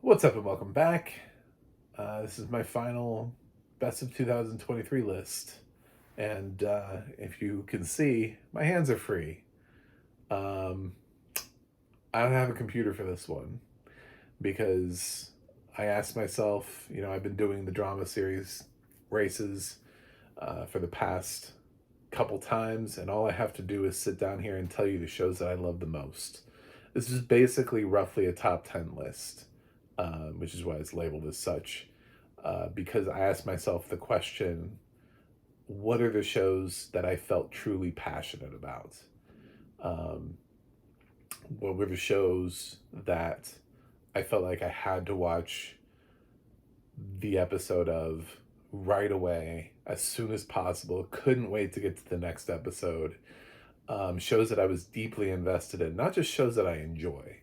What's up and welcome back. This is my final best of 2023 list. And if you can see, my hands are free. Um, I don't have a computer for this one because I asked myself, I've been doing the drama series races for the past couple times, and all I have to do is sit down here and tell you the shows that I love the most. This is basically roughly a top 10 list, which is why it's labeled as such. Because I asked myself the question, what are the shows that I felt truly passionate about? Um, what were the shows that I felt like I had to watch the episode of right away, as soon as possible, couldn't wait to get to the next episode? Shows that I was deeply invested in, not just shows that I enjoy.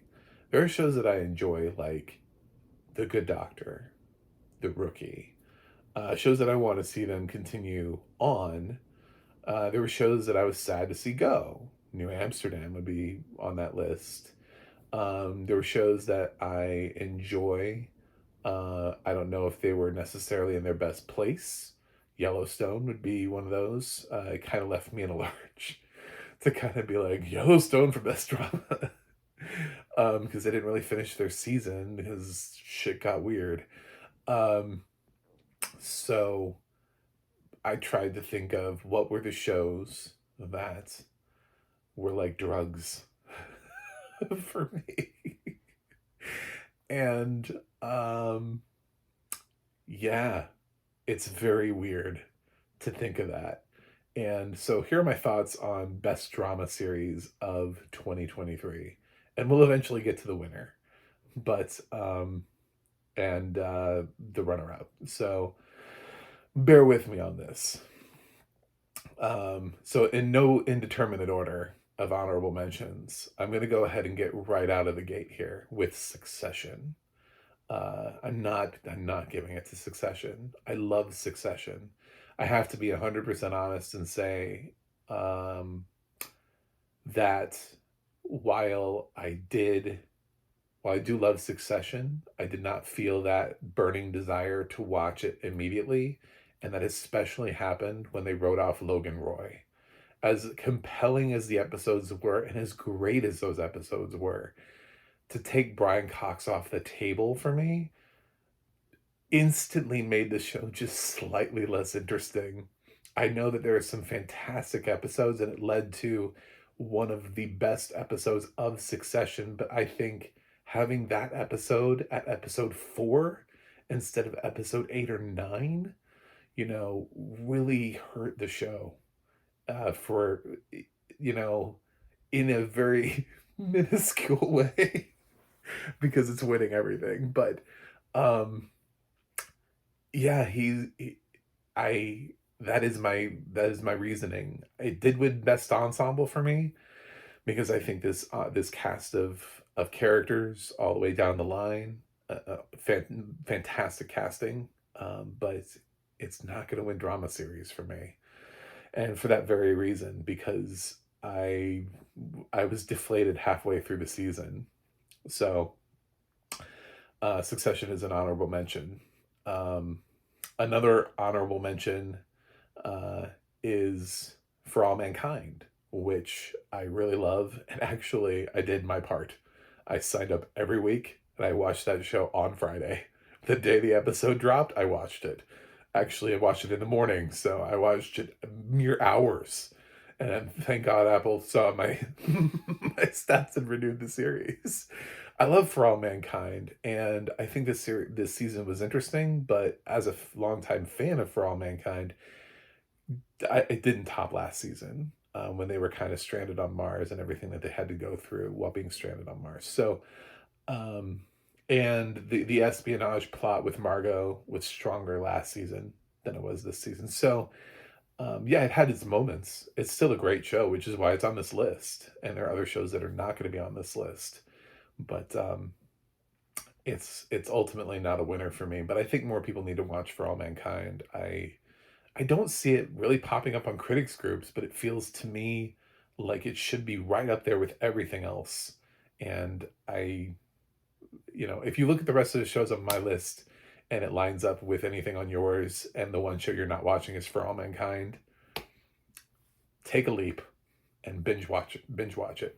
There are shows that I enjoy, like The Good Doctor, The Rookie, shows that I want to see them continue on. There were shows that I was sad to see go. New Amsterdam would be on that list. There were shows that I enjoy. I don't know if they were necessarily in their best place. Yellowstone would be one of those. It kind of left me in a lurch to kind of be like, Yellowstone for best drama. Because they didn't really finish their season because shit got weird. Um, so I tried to think of what were the shows that were like drugs for me. And yeah, it's very weird to think of that. And so here are my thoughts on best drama series of 2023. And we'll eventually get to the winner. But and the runner up. So bear with me on this. So in no indeterminate order of honorable mentions, I'm going to go ahead and get right out of the gate here with Succession. I'm not giving it to Succession. I love Succession. I have to be 100% honest and say that while I do love Succession, I did not feel that burning desire to watch it immediately, and that especially happened when they wrote off Logan Roy. As compelling as the episodes were, and as great as those episodes were, to take Brian Cox off the table for me instantly made the show just slightly less interesting. I know that there are some fantastic episodes, and it led to one of the best episodes of Succession, but I think having that episode at episode 4 instead of episode 8 or 9, really hurt the show for, you know, in a very minuscule way because it's winning everything. But um, yeah, I that is my reasoning. It did win best ensemble for me because I think this cast of characters all the way down the line, fantastic casting, but it's not going to win drama series for me, and for that very reason, because I was deflated halfway through the season. So Succession is an honorable mention. Um, Another honorable mention uh, is For All Mankind, which I really love. And actually, I did my part. I signed up every week and I watched that show on Friday. The day the episode dropped, I watched it. Actually, I watched it in the morning, so I watched it mere hours. And thank God Apple saw my my stats and renewed the series. I love For All Mankind, and I think this season was interesting. But as a longtime fan of For All Mankind, it didn't top last season when they were kind of stranded on Mars and everything that they had to go through while being stranded on Mars. So, um, and the espionage plot with Margot was stronger last season than it was this season. So, yeah, it had its moments. It's still a great show, which is why it's on this list. And there are other shows that are not going to be on this list, but it's ultimately not a winner for me. But I think more people need to watch For All Mankind. I don't see it really popping up on critics groups, but it feels to me like it should be right up there with everything else. And if you look at the rest of the shows on my list and it lines up with anything on yours, and the one show you're not watching is For All Mankind, take a leap and binge watch it.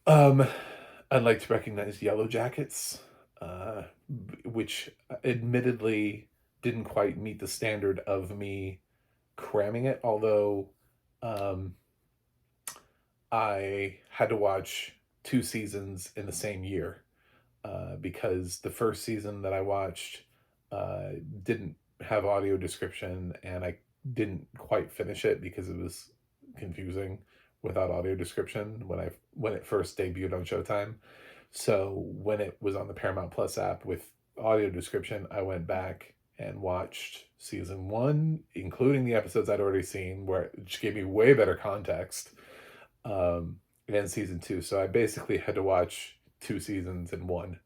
I'd like to recognize Yellow Jackets, uh, which admittedly didn't quite meet the standard of me cramming it, although um, I had to watch 2 seasons in the same year, because the first season that I watched uh, didn't have audio description, and I didn't quite finish it because it was confusing without audio description when it first debuted on Showtime. So when it was on the Paramount Plus app with audio description, I went back and watched season one, including the episodes I'd already seen, where it just gave me way better context. And season two. So I basically had to watch 2 seasons in one.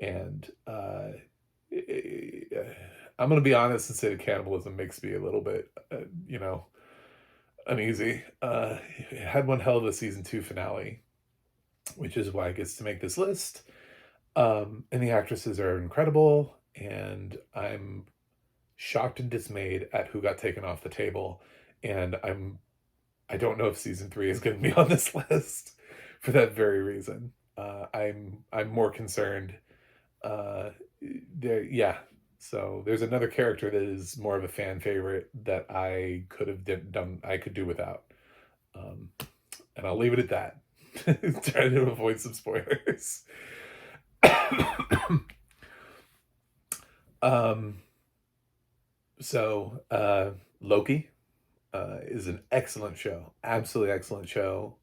And I'm going to be honest and say that cannibalism makes me a little bit, uneasy. It had one hell of a season two finale, which is why it gets to make this list. And the actresses are incredible, and I'm shocked and dismayed at who got taken off the table. And I don't know if season three is going to be on this list for that very reason. I'm more concerned. Yeah. So there's another character that is more of a fan favorite that I could have done. I could do without. And I'll leave it at that. Trying to avoid some spoilers. um. So Loki is an excellent show. Absolutely excellent show.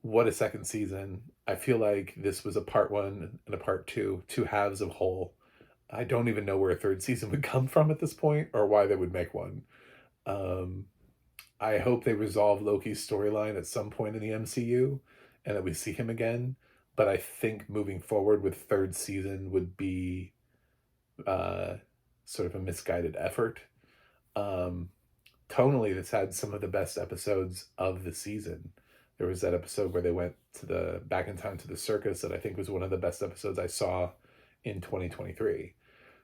What a second season. I feel like this was a part one and a part two halves of whole. I don't even know where a third season would come from at this point, or why they would make one. Um, I hope they resolve Loki's storyline at some point in the MCU and that we see him again. But I think moving forward with third season would be uh, sort of a misguided effort. Um, Tonally, this had some of the best episodes of the season. There was that episode where they went to the back in time to the circus that I think was one of the best episodes I saw in 2023.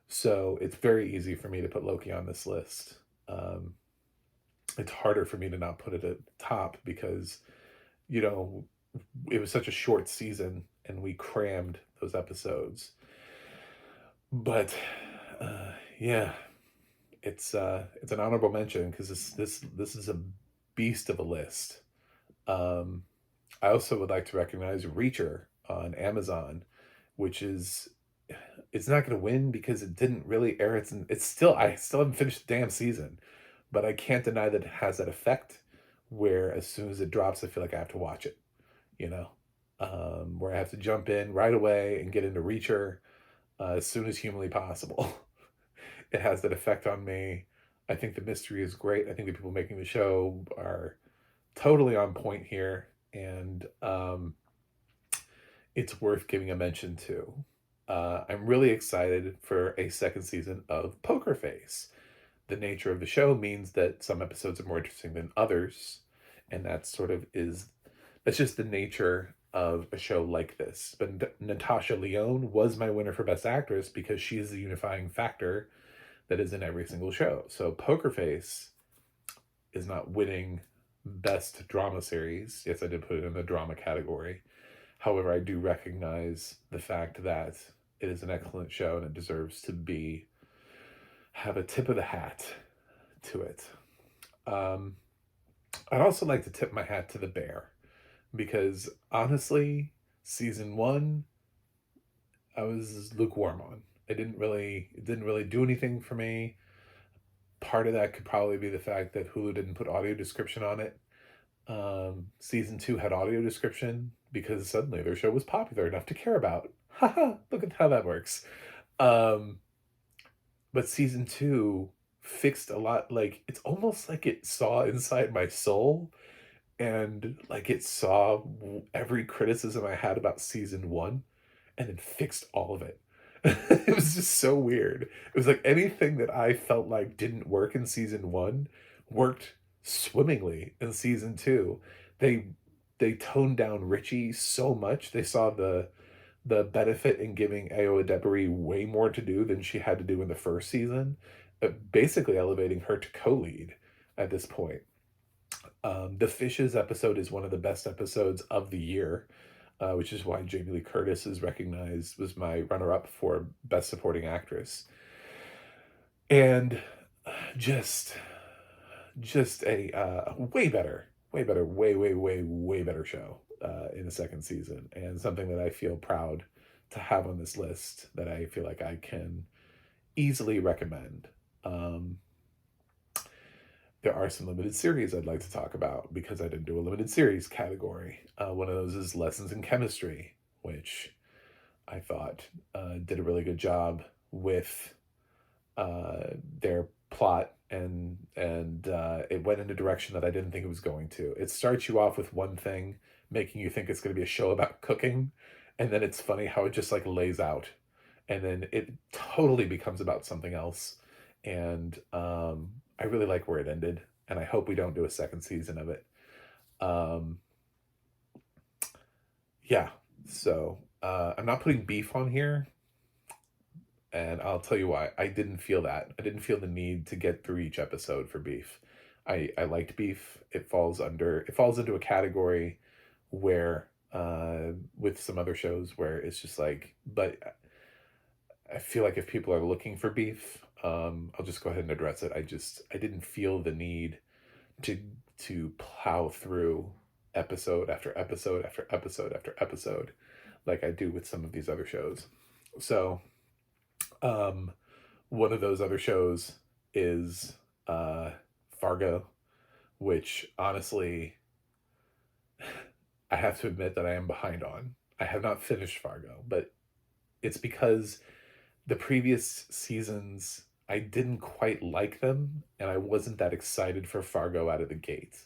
So it's very easy for me to put Loki on this list. It's harder for me to not put it at the top because, you know, it was such a short season and we crammed those episodes. But yeah, it's an honorable mention because this is a beast of a list. I also would like to recognize Reacher on Amazon, which is it's not going to win because it didn't really air. I still haven't finished the damn season, but I can't deny that it has that effect. Where as soon as it drops, I feel like I have to watch it. You know, where I have to jump in right away and get into Reacher as soon as humanly possible. It has that effect on me. I think the mystery is great. I think the people making the show are totally on point here, and it's worth giving a mention to. I'm really excited for a second season of Poker Face. The nature of the show means that some episodes are more interesting than others, and that's just the nature of a show like this. But Natasha Lyonne was my winner for Best Actress because she is the unifying factor that is in every single show. So Poker Face is not winning Best Drama Series. Yes, I did put it in the drama category. However, I do recognize the fact that it is an excellent show and it deserves to have a tip of the hat to it. I'd also like to tip my hat to The Bear because honestly, season one, I was lukewarm on. It didn't really do anything for me. Part of that could probably be the fact that Hulu didn't put audio description on it. Season two had audio description because suddenly their show was popular enough to care about. Haha, look at how that works. But season two fixed a lot. Like, it's almost like it saw inside my soul and like it saw every criticism I had about season one and then fixed all of it. It was just so weird. It was like anything that I felt like didn't work in season one worked swimmingly in season two. They toned down Richie so much. They saw the benefit in giving Aoa Debris way more to do than she had to do in the first season, basically elevating her to co-lead at this point. The Fishes episode is one of the best episodes of the year, which is why Jamie Lee Curtis is recognized, was my runner-up for Best Supporting Actress. And just a way better, way better show in the second season, and something that I feel proud to have on this list that I feel like I can easily recommend. There are some limited series I'd like to talk about because I didn't do a limited series category. One of those is Lessons in Chemistry, which I thought did a really good job with their plot, and it went in a direction that I didn't think it was going to. It starts you off with one thing, making you think it's going to be a show about cooking, and then it's funny how it just like lays out, and then it totally becomes about something else. And I really like where it ended, and I hope we don't do a second season of it. Yeah, so I'm not putting Beef on here, and I'll tell you why. I didn't feel that. I didn't feel the need to get through each episode for Beef. I liked Beef. It falls into a category where with some other shows where it's just like, but I feel like if people are looking for Beef, I'll just go ahead and address it. I didn't feel the need to plow through episode after episode after episode after episode like I do with some of these other shows. So one of those other shows is Fargo, which honestly I have to admit that I am behind on. I have not finished Fargo, but it's because the previous seasons I didn't quite like them, and I wasn't that excited for Fargo out of the gate.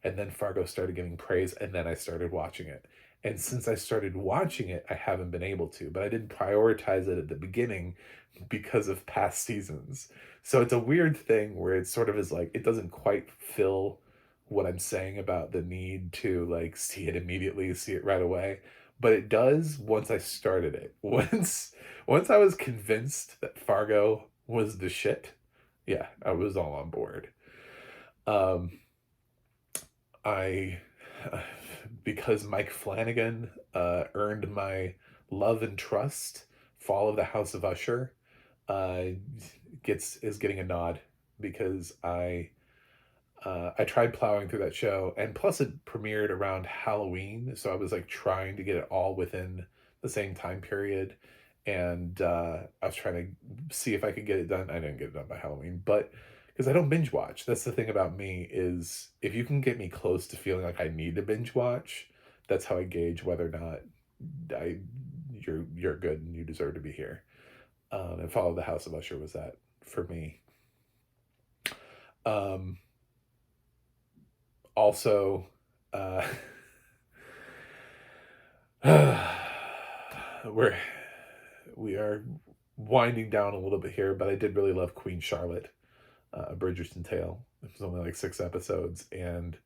And then Fargo started getting praise, and then I started watching it. And since I started watching it, I haven't been able to, but I didn't prioritize it at the beginning because of past seasons. So it's a weird thing where it sort of is like, it doesn't quite fill what I'm saying about the need to like see it immediately, see it right away. But it does once I started it. Once I was convinced that Fargo was the shit, yeah, I was all on board. Um, I because Mike Flanagan earned my love and trust. Fall of the House of Usher uh, is getting a nod because I tried plowing through that show, and plus it premiered around Halloween, so I was like trying to get it all within the same time period, and I was trying to see if I could get it done. I didn't get it done by Halloween, but because I don't binge watch, that's the thing about me is if you can get me close to feeling like I need to binge watch, that's how I gauge whether or not I you're good and you deserve to be here. And Follow the House of Usher was that for me. Um, Also, uh, we're we are winding down a little bit here, but I did really love Queen Charlotte, A Bridgerton Tale. It was only like 6 episodes, and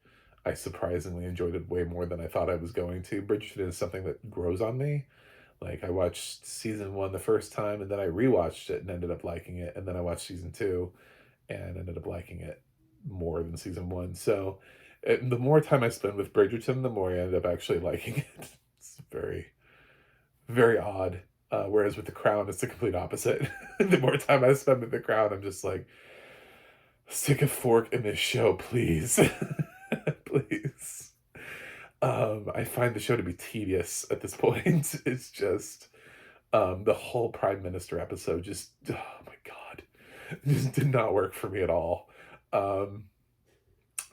I surprisingly enjoyed it way more than I thought I was going to. Bridgerton is something that grows on me. Like I watched season one the first time, and then I rewatched it and ended up liking it, and then I watched season two and ended up liking it more than season one. So the more time I spend with Bridgerton, the more I end up actually liking it. It's very, very odd. Whereas with The Crown, it's the complete opposite. The more time I spend with The Crown, I'm just like, stick a fork in this show, please. Please. I find the show to be tedious at this point. It's just the whole Prime Minister episode just, oh my God, just did not work for me at all. Um,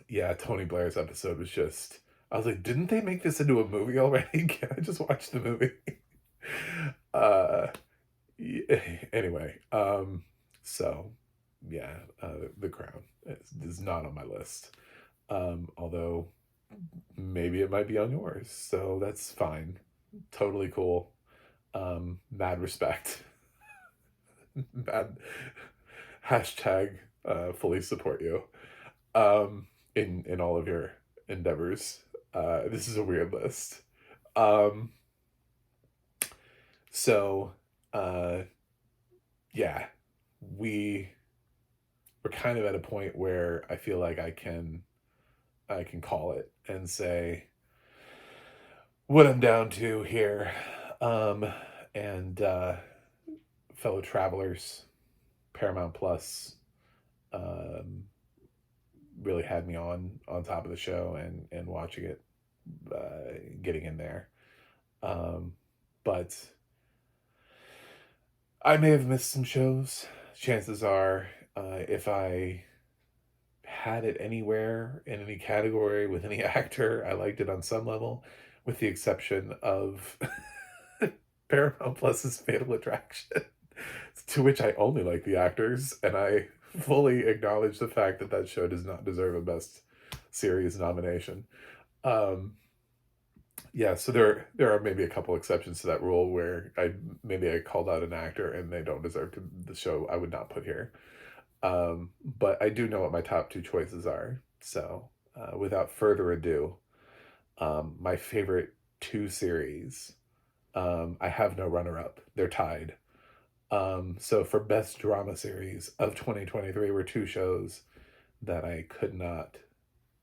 yeah, Tony Blair's episode was just, I was like, didn't they make this into a movie already? Can I just watch the movie? uh, anyway, so yeah, The Crown is not on my list. Although maybe it might be on yours, so that's fine. Totally cool. Mad respect. Mad hashtag fully support you. In all of your endeavors. This is a weird list. Um, So, uh, yeah, we we're kind of at a point where I feel like I can call it and say what I'm down to here. Um, and fellow travelers, Paramount Plus, um, really had me on top of the show and watching it, getting in there. Um, but I may have missed some shows. Chances are, if I had it anywhere in any category with any actor, I liked it on some level, with the exception of Paramount Plus's Fatal Attraction, to which I only like the actors, and I fully acknowledge the fact that that show does not deserve a Best Series nomination. Um, yeah, so there are maybe a couple exceptions to that rule where I called out an actor and they don't deserve to the show I would not put here. But I do know what my top two choices are. So without further ado, my favorite two series, I have no runner up. They're tied. So for best drama series of 2023 were two shows that I could not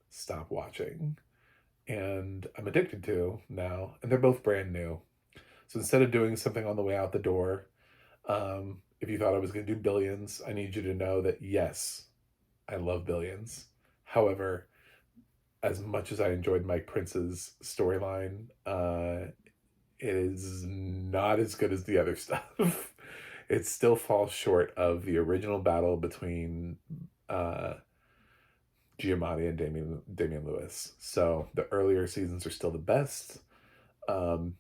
stop watching and I'm addicted to now, and they're both brand new. So instead of doing something on the way out the door, if you thought I was going to do Billions, I need you to know that yes, I love Billions. However, as much as I enjoyed Mike Prince's storyline, it is not as good as the other stuff. It still falls short of the original battle between uh, Giamatti and Damian Lewis. So the earlier seasons are still the best. Um,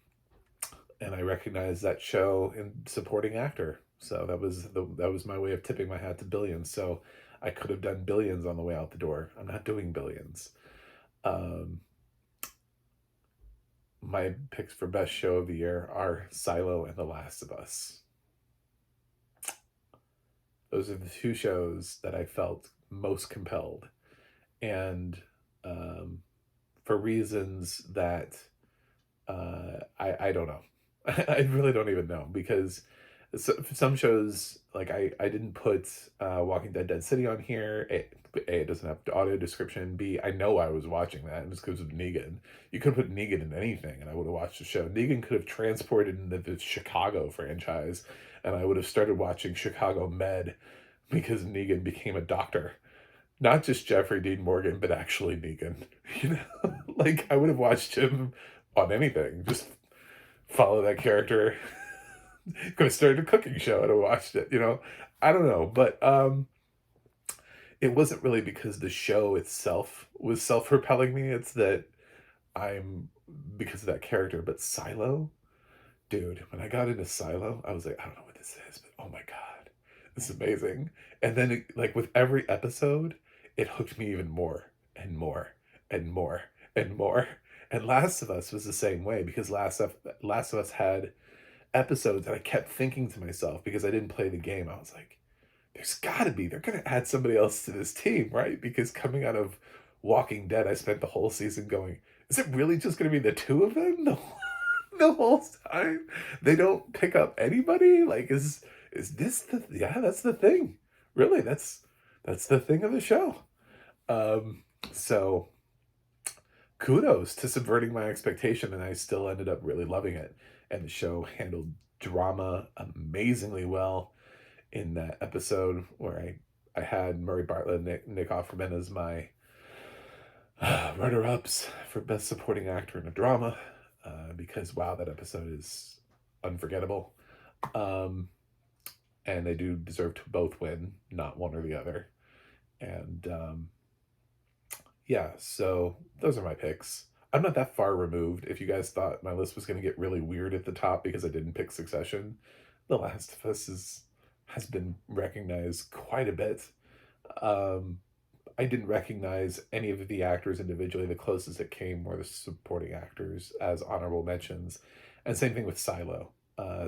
and I recognize that show in supporting actor. So that was my way of tipping my hat to Billions. So I could have done Billions on the way out the door. I'm not doing Billions. Um, my picks for best show of the year are Silo and The Last of Us. Those are the two shows that I felt most compelled, and um, for reasons that I don't know. I really don't even know because some shows like I didn't put Walking Dead Dead City on here. A, it doesn't have audio description. B, I know I was watching that and it's because of Negan. You could put Negan in anything and I would have watched the show. Negan could have transported into the Chicago franchise and I would have started watching Chicago Med because Negan became a doctor. Not just Jeffrey Dean Morgan, but actually Negan. You know, like I would have watched him on anything. Just follow that character. Could have started a cooking show and have watched it. You know, I don't know, but it wasn't really because the show itself was self-propelling me. It's that I'm because of that character. But Silo, dude, when I got into Silo, I was like, I don't know what this is, but oh my god, this is amazing. And then, like with every episode, it hooked me even more and more and more and more. And Last of Us was the same way because Last of Us had episodes that I kept thinking to myself because I didn't play the game. I was like, there's got to be, they're going to add somebody else to this team, right? Because coming out of Walking Dead, I spent the whole season going, is it really just going to be the two of them the whole time? They don't pick up anybody? Like, is this the, yeah, that's the thing. Really, that's the thing of the show. So kudos to subverting my expectation, and I still ended up really loving it. And the show handled drama amazingly well in that episode where I had Murray Bartlett and Nick Offerman as my runner-ups for Best Supporting Actor in a Drama, because wow, that episode is unforgettable. Um, and they do deserve to both win, not one or the other. And yeah, so those are my picks. I'm not that far removed. If you guys thought my list was going to get really weird at the top because I didn't pick Succession, The Last of Us has been recognized quite a bit. Um, I didn't recognize any of the actors individually. The closest it came were the supporting actors as honorable mentions. And same thing with Silo.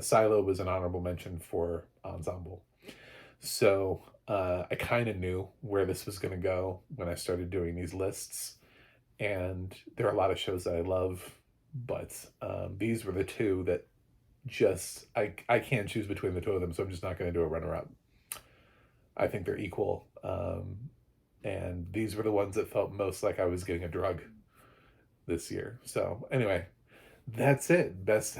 Silo was an honorable mention for ensemble. So I kind of knew where this was going to go when I started doing these lists. And there are a lot of shows that I love, but these were the two that just I can't choose between the two of them, so I'm just not going to do a runner up. I think they're equal. And these were the ones that felt most like I was getting a drug this year. So anyway, that's it. Best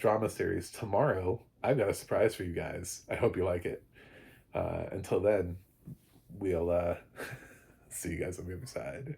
drama series. Tomorrow, I've got a surprise for you guys. I hope you like it. Until then, we'll see you guys on the other side.